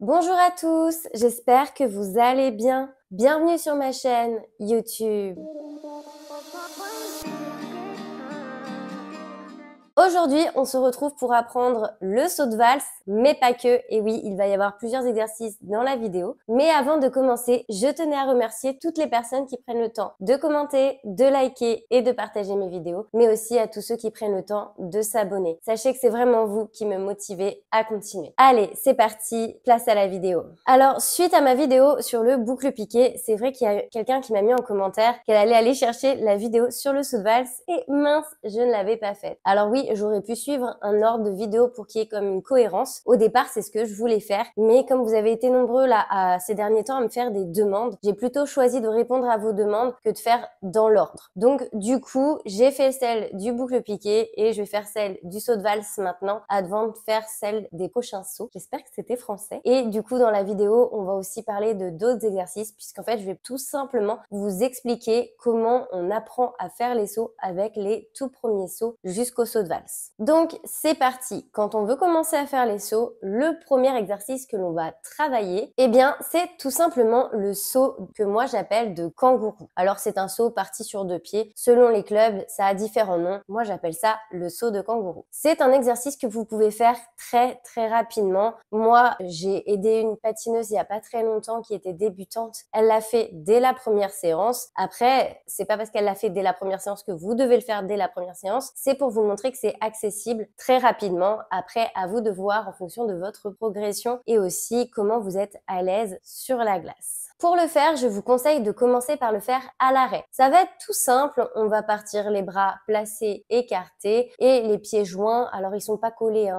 Bonjour à tous, j'espère que vous allez bien. Bienvenue sur ma chaîne YouTube. Aujourd'hui, on se retrouve pour apprendre le saut de valse, mais pas que. Et oui, il va y avoir plusieurs exercices dans la vidéo. Mais avant de commencer, je tenais à remercier toutes les personnes qui prennent le temps de commenter, de liker et de partager mes vidéos, mais aussi à tous ceux qui prennent le temps de s'abonner. Sachez que c'est vraiment vous qui me motivez à continuer. Allez, c'est parti, place à la vidéo. Alors, suite à ma vidéo sur le boucle piqué, c'est vrai qu'il y a quelqu'un qui m'a mis en commentaire qu'elle allait aller chercher la vidéo sur le saut de valse et mince, je ne l'avais pas faite. Alors oui, j'aurais pu suivre un ordre de vidéo pour qu'il y ait comme une cohérence. Au départ, c'est ce que je voulais faire, mais comme vous avez été nombreux là ces derniers temps à me faire des demandes, j'ai plutôt choisi de répondre à vos demandes que de faire dans l'ordre. Donc du coup, j'ai fait celle du boucle piqué et je vais faire celle du saut de valse maintenant avant de faire celle des prochains sauts. J'espère que c'était français. Et du coup, dans la vidéo, on va aussi parler de d'autres exercices puisqu'en fait, je vais tout simplement vous expliquer comment on apprend à faire les sauts avec les tout premiers sauts jusqu'au saut de valse. Donc c'est parti. Quand on veut commencer à faire les sauts, le premier exercice que l'on va travailler, eh bien c'est tout simplement le saut que moi j'appelle de kangourou. Alors c'est un saut parti sur deux pieds. Selon les clubs, ça a différents noms. Moi j'appelle ça le saut de kangourou. C'est un exercice que vous pouvez faire très rapidement. Moi j'ai aidé une patineuse il y a pas très longtemps qui était débutante. Elle l'a fait dès la première séance. Après, c'est pas parce qu'elle l'a fait dès la première séance que vous devez le faire dès la première séance. C'est pour vous montrer que c'est accessible très rapidement. Après, à vous de voir en fonction de votre progression et aussi comment vous êtes à l'aise sur la glace. Pour le faire, je vous conseille de commencer par le faire à l'arrêt. Ça va être tout simple. On va partir les bras placés, écartés et les pieds joints. Alors, ils sont pas collés,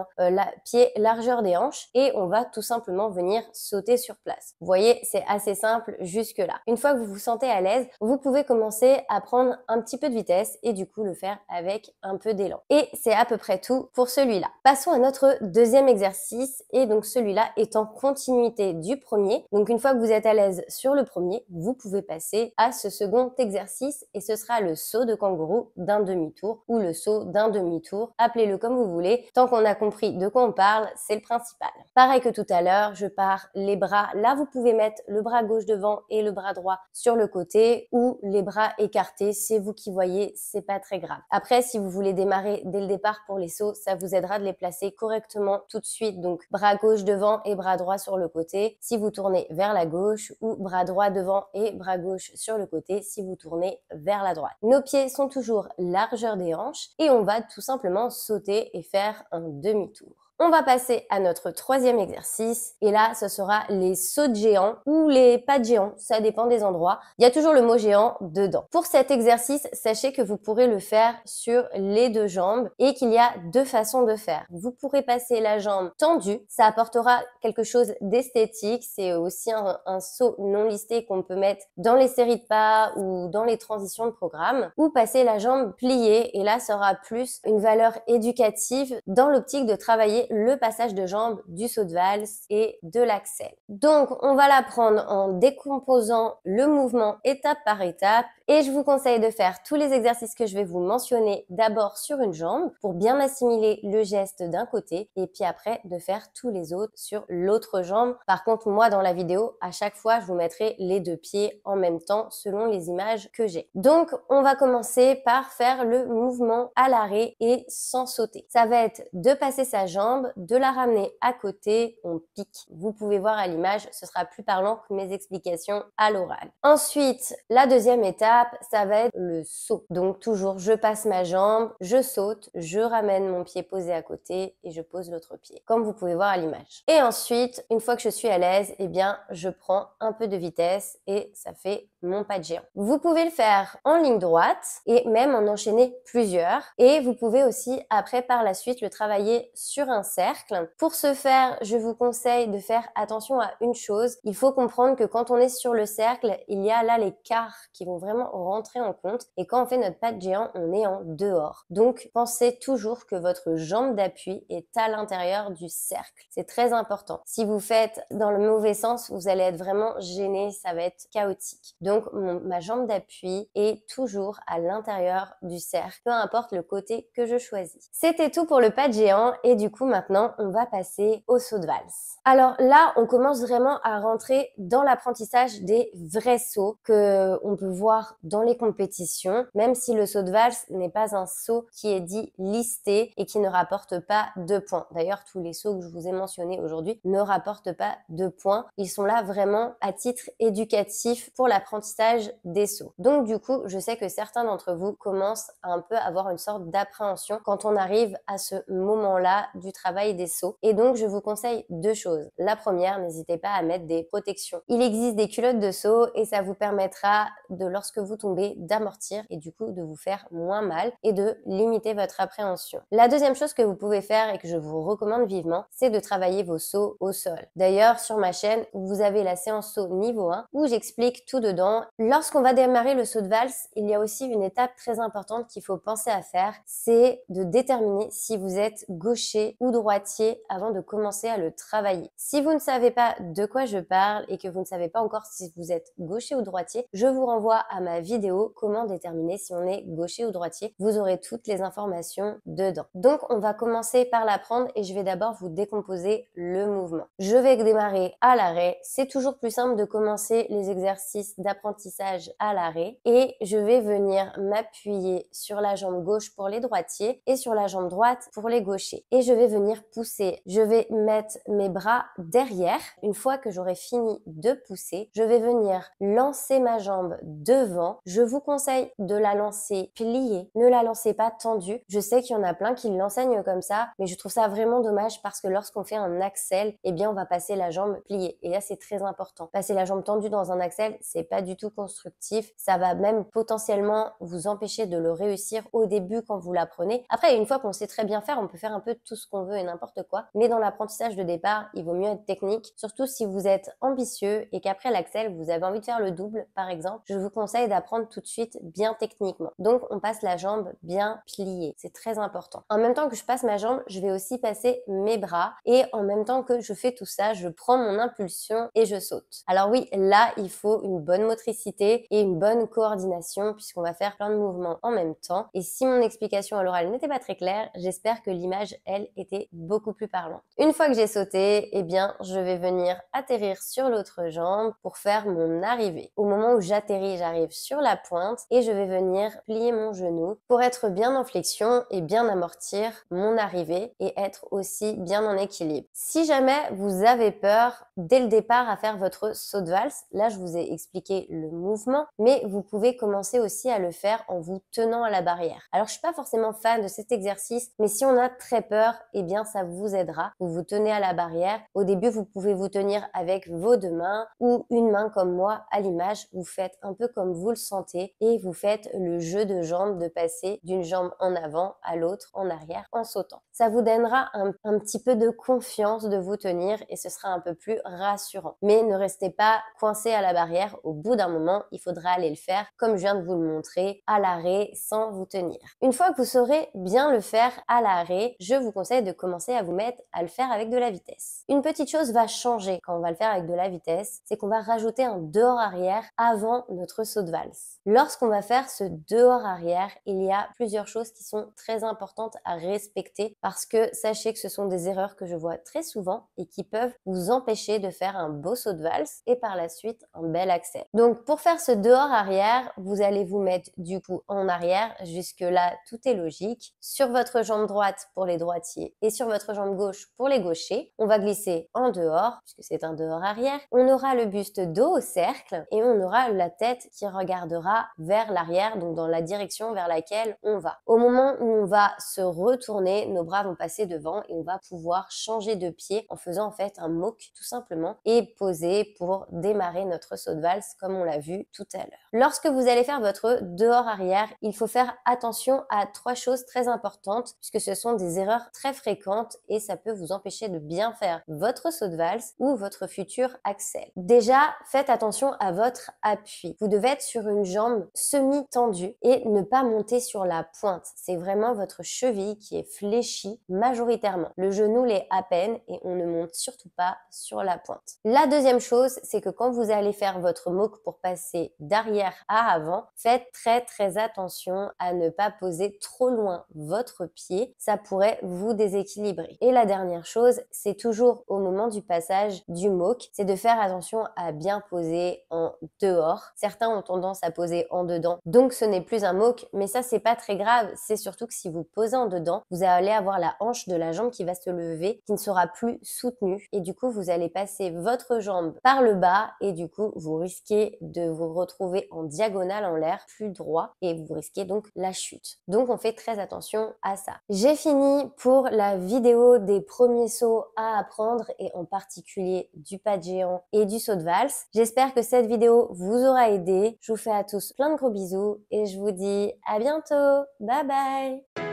pieds largeur des hanches et on va tout simplement venir sauter sur place. Vous voyez, c'est assez simple jusque là. Une fois que vous vous sentez à l'aise, vous pouvez commencer à prendre un petit peu de vitesse et du coup le faire avec un peu d'élan. Et c'est à peu près tout pour celui-là. Passons à notre deuxième exercice et donc celui-là est en continuité du premier. Donc une fois que vous êtes à l'aise sur le premier, vous pouvez passer à ce second exercice et ce sera le saut de kangourou d'un demi-tour ou le saut d'un demi-tour. Appelez-le comme vous voulez. Tant qu'on a compris de quoi on parle, c'est le principal. Pareil que tout à l'heure, je pars les bras. Là, vous pouvez mettre le bras gauche devant et le bras droit sur le côté ou les bras écartés. C'est vous qui voyez, c'est pas très grave. Après, si vous voulez démarrer dès le départ pour les sauts, ça vous aidera de les placer correctement tout de suite. Donc, bras gauche devant et bras droit sur le côté si vous tournez vers la gauche ou bras droit devant et bras gauche sur le côté si vous tournez vers la droite. Nos pieds sont toujours largeur des hanches et on va tout simplement sauter et faire un demi-tour. On va passer à notre troisième exercice et là, ce sera les sauts de géant ou les pas de géant, ça dépend des endroits. Il y a toujours le mot géant dedans. Pour cet exercice, sachez que vous pourrez le faire sur les deux jambes et qu'il y a deux façons de faire. Vous pourrez passer la jambe tendue, ça apportera quelque chose d'esthétique. C'est aussi un saut non listé qu'on peut mettre dans les séries de pas ou dans les transitions de programme, ou passer la jambe pliée et là, ça aura plus une valeur éducative dans l'optique de travailler le passage de jambes du saut de valse et de l'axel. Donc, on va l'apprendre en décomposant le mouvement étape par étape et je vous conseille de faire tous les exercices que je vais vous mentionner d'abord sur une jambe pour bien assimiler le geste d'un côté et puis après de faire tous les autres sur l'autre jambe. Par contre, moi dans la vidéo, à chaque fois, je vous mettrai les deux pieds en même temps selon les images que j'ai. Donc, on va commencer par faire le mouvement à l'arrêt et sans sauter. Ça va être de passer sa jambe, de la ramener à côté, on pique. Vous pouvez voir à l'image, ce sera plus parlant que mes explications à l'oral. Ensuite, la deuxième étape, ça va être le saut. Donc toujours, je passe ma jambe, je saute, je ramène mon pied posé à côté et je pose l'autre pied, comme vous pouvez voir à l'image. Et ensuite, une fois que je suis à l'aise, eh bien, je prends un peu de vitesse et ça fait mon pas de géant. Vous pouvez le faire en ligne droite et même en enchaîner plusieurs. Et vous pouvez aussi, après, par la suite, le travailler sur un cercle. Pour ce faire, je vous conseille de faire attention à une chose. Il faut comprendre que quand on est sur le cercle, il y a là les quarts qui vont vraiment rentrer en compte. Et quand on fait notre pas de géant, on est en dehors. Donc, pensez toujours que votre jambe d'appui est à l'intérieur du cercle. C'est très important. Si vous faites dans le mauvais sens, vous allez être vraiment gêné, ça va être chaotique. Donc, ma jambe d'appui est toujours à l'intérieur du cercle, peu importe le côté que je choisis. C'était tout pour le pas de géant et du coup, maintenant, on va passer au saut de valse. Alors là, on commence vraiment à rentrer dans l'apprentissage des vrais sauts que on peut voir dans les compétitions, même si le saut de valse n'est pas un saut qui est dit listé et qui ne rapporte pas de points. D'ailleurs, tous les sauts que je vous ai mentionnés aujourd'hui ne rapportent pas de points. Ils sont là vraiment à titre éducatif pour l'apprentissage des sauts. Donc du coup, je sais que certains d'entre vous commencent à un peu avoir une sorte d'appréhension quand on arrive à ce moment-là du travail des sauts. Et donc, je vous conseille deux choses. La première, n'hésitez pas à mettre des protections. Il existe des culottes de saut et ça vous permettra de, lorsque vous tombez, d'amortir et du coup de vous faire moins mal et de limiter votre appréhension. La deuxième chose que vous pouvez faire et que je vous recommande vivement, c'est de travailler vos sauts au sol. D'ailleurs, sur ma chaîne, vous avez la séance saut niveau 1 où j'explique tout dedans. Lorsqu'on va démarrer le saut de valse, il y a aussi une étape très importante qu'il faut penser à faire, c'est de déterminer si vous êtes gaucher ou droitier avant de commencer à le travailler. Si vous ne savez pas de quoi je parle et que vous ne savez pas encore si vous êtes gaucher ou droitier, je vous renvoie à ma vidéo comment déterminer si on est gaucher ou droitier. Vous aurez toutes les informations dedans. Donc on va commencer par l'apprendre et je vais d'abord vous décomposer le mouvement. Je vais démarrer à l'arrêt. C'est toujours plus simple de commencer les exercices d'apprentissage à l'arrêt et je vais venir m'appuyer sur la jambe gauche pour les droitiers et sur la jambe droite pour les gauchers. Et je vais venir pousser. Je vais mettre mes bras derrière. Une fois que j'aurai fini de pousser, je vais venir lancer ma jambe devant. Je vous conseille de la lancer pliée. Ne la lancez pas tendue. Je sais qu'il y en a plein qui l'enseignent comme ça, mais je trouve ça vraiment dommage parce que lorsqu'on fait un axel, eh bien on va passer la jambe pliée. Et là, c'est très important. Passer la jambe tendue dans un axel, c'est pas du tout constructif. Ça va même potentiellement vous empêcher de le réussir au début quand vous l'apprenez. Après, une fois qu'on sait très bien faire, on peut faire un peu tout ce qu'on veut et n'importe quoi. Mais dans l'apprentissage de départ, il vaut mieux être technique, surtout si vous êtes ambitieux et qu'après l'axel, vous avez envie de faire le double, par exemple. Je vous conseille d'apprendre tout de suite bien techniquement. Donc, on passe la jambe bien pliée. C'est très important. En même temps que je passe ma jambe, je vais aussi passer mes bras et en même temps que je fais tout ça, je prends mon impulsion et je saute. Alors oui, là, il faut une bonne motricité et une bonne coordination puisqu'on va faire plein de mouvements en même temps. Et si mon explication à l'oral n'était pas très claire, j'espère que l'image, elle, était beaucoup plus parlante. Une fois que j'ai sauté, eh bien, je vais venir atterrir sur l'autre jambe pour faire mon arrivée. Au moment où j'atterris, j'arrive sur la pointe et je vais venir plier mon genou pour être bien en flexion et bien amortir mon arrivée et être aussi bien en équilibre. Si jamais vous avez peur dès le départ à faire votre saut de valse, là je vous ai expliqué le mouvement, mais vous pouvez commencer aussi à le faire en vous tenant à la barrière. Alors je suis pas forcément fan de cet exercice, mais si on a très peur, eh bien ça vous aidera. Vous vous tenez à la barrière. Au début, vous pouvez vous tenir avec vos deux mains ou une main comme moi à l'image. Vous faites un peu comme vous le sentez et vous faites le jeu de jambes de passer d'une jambe en avant à l'autre en arrière en sautant. Ça vous donnera un petit peu de confiance de vous tenir et ce sera un peu plus rassurant. Mais ne restez pas coincé à la barrière. Au bout d'un moment, il faudra aller le faire comme je viens de vous le montrer à l'arrêt sans vous tenir. Une fois que vous saurez bien le faire à l'arrêt, je vous conseille de commencer à vous mettre à le faire avec de la vitesse. Une petite chose va changer quand on va le faire avec de la vitesse, c'est qu'on va rajouter un dehors arrière avant notre saut de valse. Lorsqu'on va faire ce dehors arrière, il y a plusieurs choses qui sont très importantes à respecter parce que sachez que ce sont des erreurs que je vois très souvent et qui peuvent vous empêcher de faire un beau saut de valse et par la suite un bel axel. Donc pour faire ce dehors arrière, vous allez vous mettre du coup en arrière, jusque là tout est logique, sur votre jambe droite pour les droitiers et sur votre jambe gauche pour les gauchers. On va glisser en dehors puisque c'est un dehors arrière. On aura le buste dos au cercle et on aura la tête qui regardera vers l'arrière, donc dans la direction vers laquelle on va. Au moment où on va se retourner, nos bras vont passer devant et on va pouvoir changer de pied en faisant en fait un mock tout simplement et poser pour démarrer notre saut de valse comme on l'a vu tout à l'heure. Lorsque vous allez faire votre dehors arrière, il faut faire attention à trois choses très importantes puisque ce sont des erreurs très fréquentes et ça peut vous empêcher de bien faire votre saut de valse ou votre futur axel. Déjà, faites attention à votre appui. Vous devez être sur une jambe semi-tendue et ne pas monter sur la pointe. C'est vraiment votre cheville qui est fléchie fléchit majoritairement. Le genou l'est à peine et on ne monte surtout pas sur la pointe. La deuxième chose, c'est que quand vous allez faire votre moque pour passer d'arrière à avant, faites très attention à ne pas poser trop loin votre pied. Ça pourrait vous déséquilibrer. Et la dernière chose, c'est toujours au moment du passage du moque, c'est de faire attention à bien poser en dehors. Certains ont tendance à poser en dedans, donc ce n'est plus un moque, mais ça c'est pas très grave. C'est surtout que si vous posez en dedans, vous allez avoir la hanche de la jambe qui va se lever, qui ne sera plus soutenue, et du coup vous allez passer votre jambe par le bas, et du coup vous risquez de vous retrouver en diagonale en l'air, plus droit, et vous risquez donc la chute. Donc on fait très attention à ça. J'ai fini pour la vidéo des premiers sauts à apprendre, et en particulier du pas de géant et du saut de valse. J'espère que cette vidéo vous aura aidé. Je vous fais à tous plein de gros bisous et je vous dis à bientôt. Bye bye!